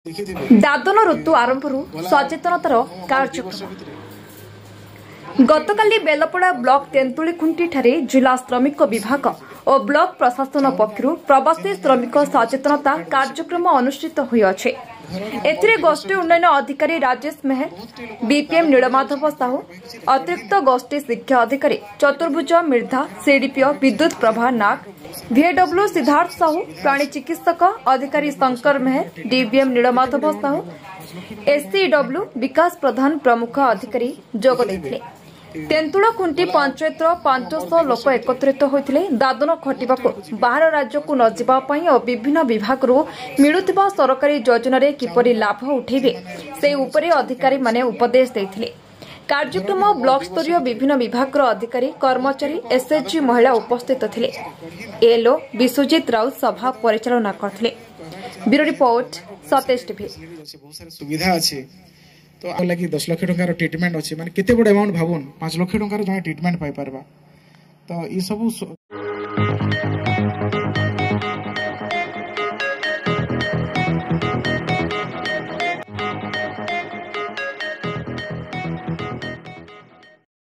दादन ऋतु आरंभ सचेतनतार कार्यक्रम गतकाली बेलपड़ा ब्लॉक तेंतुलीखुंटी ठारे जिला श्रमिक विभाग और ब्लॉक प्रशासन पक्षरु प्रवासी श्रमिक सचेतनता कार्यक्रम अनुष्ठित होइअछि। एथिरे गोष्ठी उन्नयन अधिकारी राजेश मेहर, बीपीएम नीलमाधव साहू, अतिरिक्त गोष्ठी शिक्षा अधिकारी चतुर्भुज मिर्धा, सीडीपीओ विद्युत प्रभा नाग, वीएडब्ल्यू सिद्धार्थ साहू, प्राणी चिकित्सक अधिकारी शंकर मेहर, डीबीएम नीलमाधव साहू, एससीडब्ल्यू विकास प्रधान प्रमुख अधिकारी जोग देथिले। तेंतुलखुंटी पंचायत 500 लोक एकत्रित होते दादन खटिबाकू बाहर राज्य को न जावाई और विभिन्न विभाग मिलुथिबा सरकारी योजना किपरि लाभ उठेबे से उपरे अधिकारी माने उपदेश देथिले। कार्यक्रम ब्लॉक स्तरीय विभिन्न विभाग अधिकारी कर्मचारी एसएचजी महिला उपस्थित थिले। एलओ विश्वजीत राउत सभा परिचालना करथिले। Bureau report Satej TV. सुविधा अछि तो लगी 10 लाख टंकार ट्रीटमेंट अच्छे माने केते बड़ अमाउंट भाबुन 5 लाख टंकार जने ट्रीटमेंट पाई परबा तो ई सब